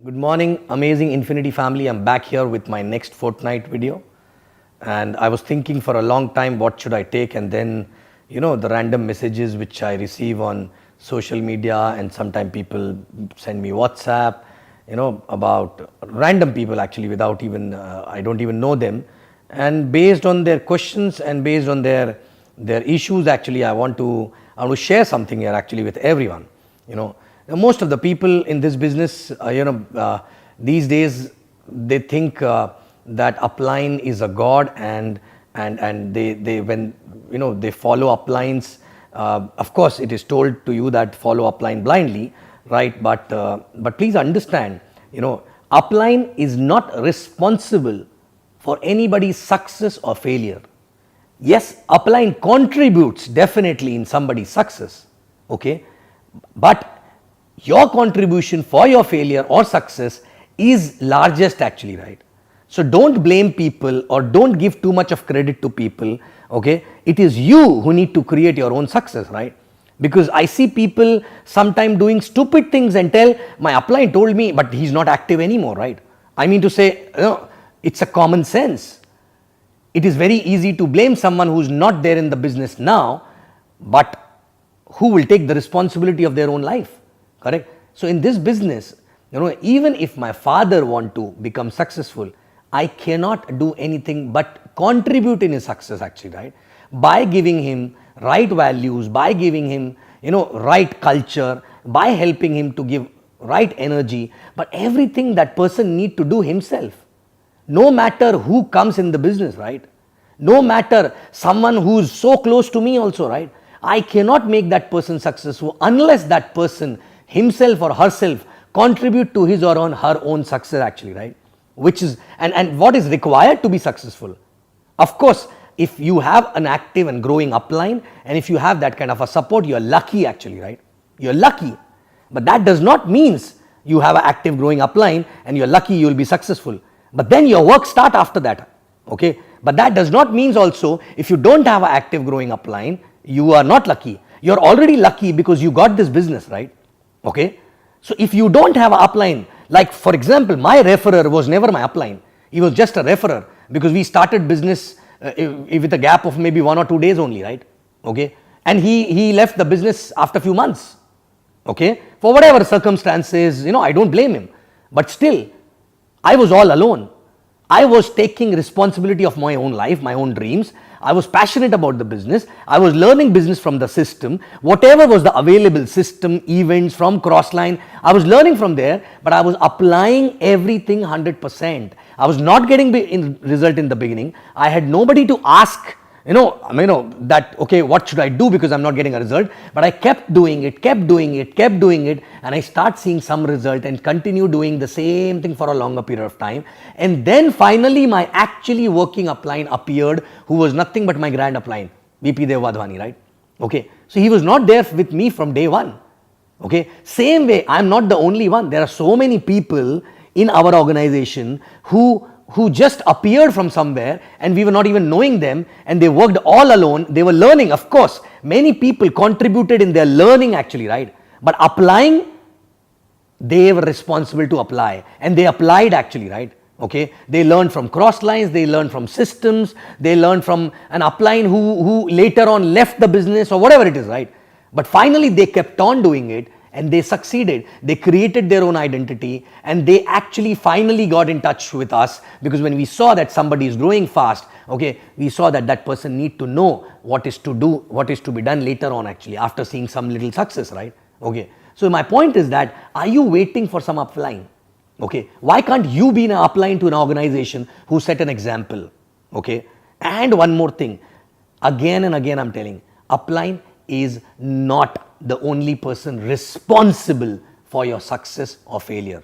Good morning, amazing Infiniti family. I'm back here with my next Fortnight video. And I was thinking for a long time, what should I take? And then, the random messages which I receive on social media, and sometimes people send me WhatsApp, about random people actually without even, I don't even know them. And based on their questions and based on their issues, actually, I want to share something here actually with everyone. Most of the people in this business, these days they think that upline is a god, and they when they follow uplines. Of course, it is told to you that follow upline blindly, right? But please understand, upline is not responsible for anybody's success or failure. Yes, upline contributes definitely in somebody's success, okay, but your contribution for your failure or success is largest actually, right? So don't blame people or don't give too much of credit to people, okay? It is you who need to create your own success, right? Because I see people sometimes doing stupid things and tell my upline told me, but he's not active anymore, right? I mean to say, it's a common sense. It is very easy to blame someone who's not there in the business now, but who will take the responsibility of their own life. Correct? So in this business, even if my father want to become successful, I cannot do anything but contribute in his success actually, right? By giving him right values, by giving him, right culture, by helping him to give right energy, but everything that person need to do himself. No matter who comes in the business, right? No matter someone who's so close to me also, right? I cannot make that person successful unless that person himself or herself contribute to his or her own success actually, right? Which is, and what is required to be successful? Of course, if you have an active and growing upline, and if you have that kind of a support, you're lucky actually, right? You're lucky. But that does not means you have an active growing upline and you're lucky you will be successful. But then your work start after that, okay? But that does not means also if you don't have an active growing upline, you are not lucky. You're already lucky because you got this business, right? Okay, so if you don't have an upline, like for example, my referrer was never my upline. He was just a referrer because we started business with a gap of maybe 1 or 2 days only, right? Okay, and he left the business after a few months. Okay, for whatever circumstances, I don't blame him. But still, I was all alone. I was taking responsibility of my own life, my own dreams. I was passionate about the business. I was learning business from the system. Whatever was the available system, events from Crossline, I was learning from there, but I was applying everything 100%. I was not getting result in the beginning. I had nobody to ask, that, okay, what should I do because I'm not getting a result? But I kept doing it, and I start seeing some result and continue doing the same thing for a longer period of time. And then finally, my actually working upline appeared, who was nothing but my grand upline, VP Dev Wadhwani, right? Okay, so he was not there with me from day one. Okay, same way, I'm not the only one. There are so many people in our organization who just appeared from somewhere and we were not even knowing them, and they worked all alone. They were learning, of course. Many people contributed in their learning actually, right? But applying, they were responsible to apply, and they applied actually, right? Okay, they learned from cross lines, they learned from systems, they learned from an upline who later on left the business or whatever it is, right? But finally they kept on doing it and they succeeded. They created their own identity, and they actually finally got in touch with us, because when we saw that somebody is growing fast, okay, we saw that that person need to know what is to do, what is to be done later on actually, after seeing some little success, right? Okay, so my point is that, are you waiting for some upline? Okay, why can't you be an upline to an organization who set an example? Okay, and one more thing, again and again I'm telling, upline is not the only person responsible for your success or failure.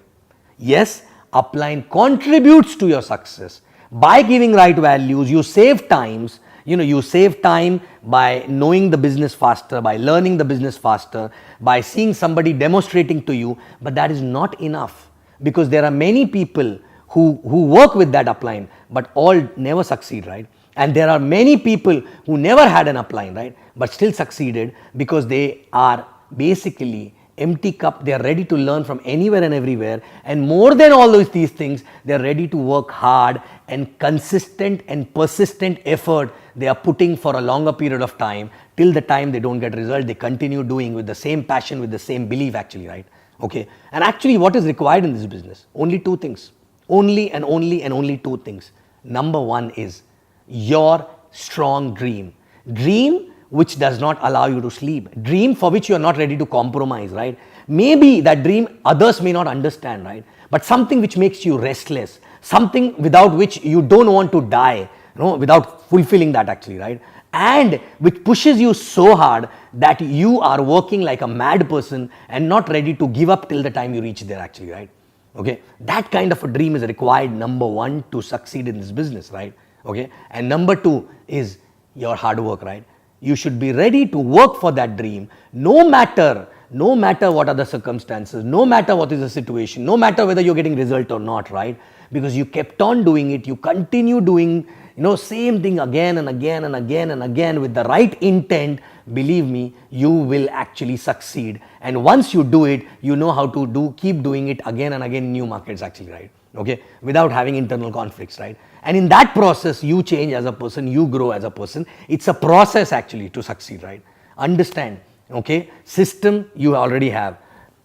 Yes, upline contributes to your success by giving right values. You save times, you save time by knowing the business faster, by learning the business faster, by seeing somebody demonstrating to you, but that is not enough, because there are many people who work with that upline, but all never succeed, right? And there are many people who never had an upline, right, but still succeeded because they are basically empty cup. They are ready to learn from anywhere and everywhere. And more than all these things, they are ready to work hard, and consistent and persistent effort they are putting for a longer period of time. Till the time they don't get result, they continue doing with the same passion, with the same belief actually, right? Okay. And actually what is required in this business? Only two things. Only and only and only two things. Number one is your strong dream. Dream which does not allow you to sleep. Dream for which you are not ready to compromise, right? Maybe that dream others may not understand, right? But something which makes you restless, something without which you don't want to die, without fulfilling that actually, right? And which pushes you so hard that you are working like a mad person and not ready to give up till the time you reach there actually, right? Okay, that kind of a dream is required, number one, to succeed in this business, right? Okay, and number two is your hard work, right? You should be ready to work for that dream, no matter what are the circumstances, no matter what is the situation, no matter whether you're getting result or not, right? Because you kept on doing it, you continue doing, same thing again and again and again and again with the right intent. Believe me, you will actually succeed. And once you do it, you know how to keep doing it again and again in new markets actually, right? Okay, without having internal conflicts, right? And in that process, you change as a person, you grow as a person. It's a process actually to succeed, right? Understand, okay? System you already have,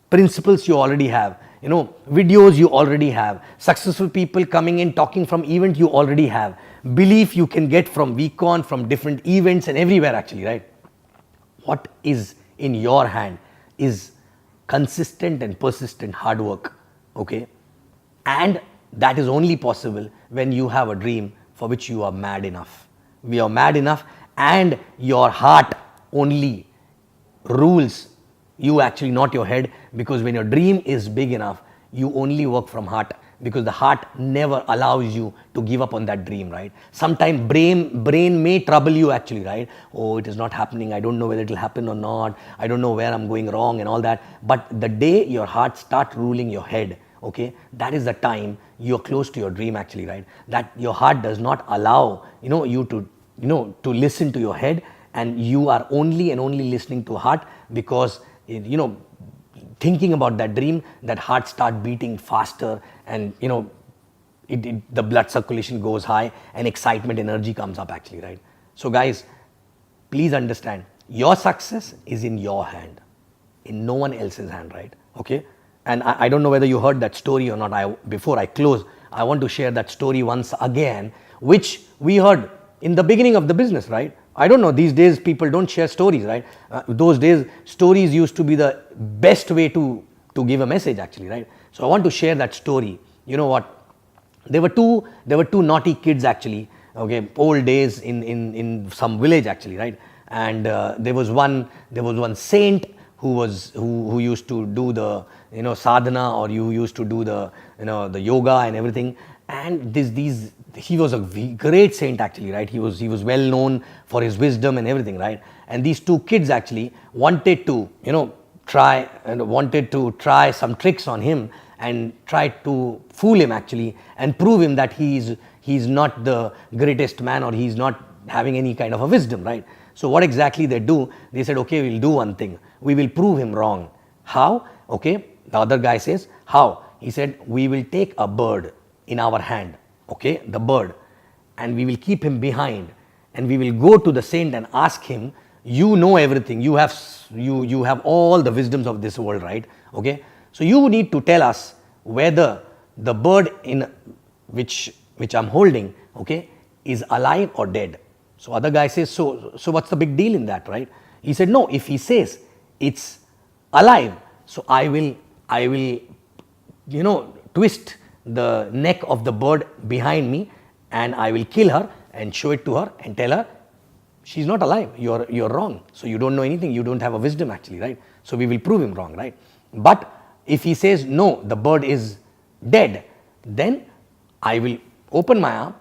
principles you already have, videos you already have, successful people coming in, talking from event you already have, belief you can get from VCon, from different events and everywhere actually, right? What is in your hand is consistent and persistent hard work, okay? And that is only possible when you have a dream for which you are mad enough. We are mad enough, and your heart only rules you actually, not your head, because when your dream is big enough, you only work from heart, because the heart never allows you to give up on that dream, right? Sometimes brain may trouble you actually, right? Oh, it is not happening, I don't know whether it will happen or not, I don't know where I'm going wrong and all that. But the day your heart starts ruling your head, okay, that is the time you're close to your dream actually, right? That your heart does not allow you to listen to your head, and you are only and only listening to heart, because thinking about that dream, that heart start beating faster, and the blood circulation goes high, and excitement, energy comes up actually, right? So guys, please understand, your success is in your hand, in no one else's hand, right? Okay. And I don't know whether you heard that story or not. Before I close, I want to share that story once again, which we heard in the beginning of the business, right? I don't know, these days people don't share stories, right? Those days, stories used to be the best way to give a message actually, right? So I want to share that story. You know what? There were two naughty kids actually, okay, old days in some village actually, right? And there was one saint who used to do the sadhana, or you used to do the the yoga and everything. And he was a great saint actually, right? He was well known for his wisdom and everything, right? And these two kids actually wanted to try some tricks on him, and tried to fool him actually, and prove him that he's not the greatest man, or he's not having any kind of a wisdom, right? So what exactly they do? They said, okay, we'll do one thing. We will prove him wrong. How? Okay. The other guy says, how? He said, we will take a bird in our hand, okay, the bird, and we will keep him behind, and we will go to the saint and ask him, you know everything, you have all the wisdoms of this world, right? Okay. So you need to tell us whether the bird in which I'm holding, okay, is alive or dead. So other guy says, so what's the big deal in that, right? He said, no, if he says it's alive, so I will twist the neck of the bird behind me, and I will kill her and show it to her and tell her she's not alive, you're wrong, so you don't know anything, you don't have a wisdom actually, right? So we will prove him wrong, right? But if he says no, the bird is dead, then I will open my arm,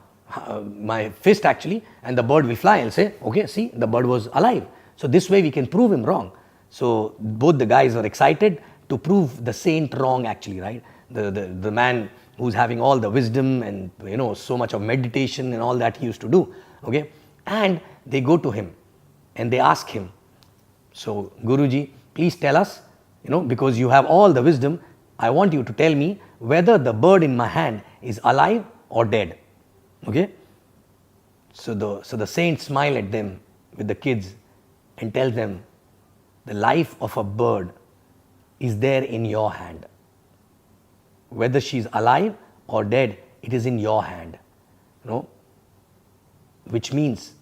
my fist actually, and the bird will fly. I'll say, okay, see, the bird was alive. So this way we can prove him wrong. So both the guys were excited to prove the saint wrong actually, right? The man who's having all the wisdom and so much of meditation and all that he used to do, okay? And they go to him and they ask him, so Guruji, please tell us because you have all the wisdom, I want you to tell me whether the bird in my hand is alive or dead. Okay? So the saints smile at them with the kids and tell them, the life of a bird is there in your hand. Whether she's alive or dead, it is in your hand. Which means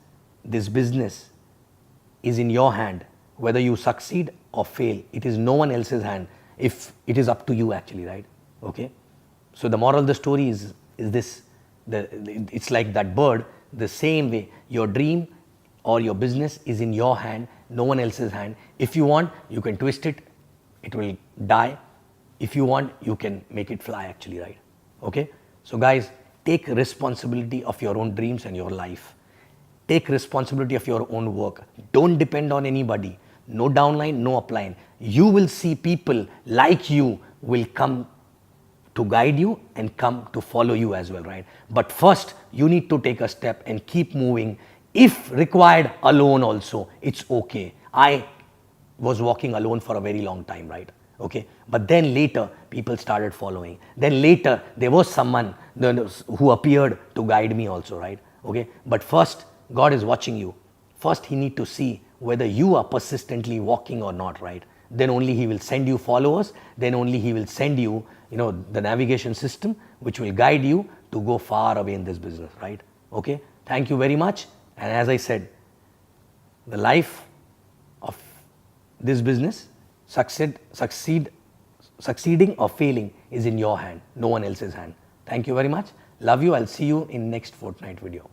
this business is in your hand. Whether you succeed or fail, it is no one else's hand. If it is up to you actually, right? Okay. So the moral of the story is this. It's like that bird, the same way your dream or your business is in your hand, no one else's hand. If you want, you can twist it, it will die. If you want, you can make it fly actually, right? Okay. So guys, take responsibility of your own dreams and your life. Take responsibility of your own work. Don't depend on anybody. No downline, no upline. You will see people like you will come to guide you and come to follow you as well, right? But first, you need to take a step and keep moving. If required, alone also, it's okay. I was walking alone for a very long time, right? Okay. But then later, people started following. Then later, there was someone who appeared to guide me also, right? Okay. But first, God is watching you. First, He need to see whether you are persistently walking or not, right? Then only He will send you followers. Then only He will send you, the navigation system, which will guide you to go far away in this business, right? Okay. Thank you very much. And as I said, the life of this business, succeeding or failing is in your hand, no one else's hand. Thank you very much. Love you. I'll see you in next fortnight video.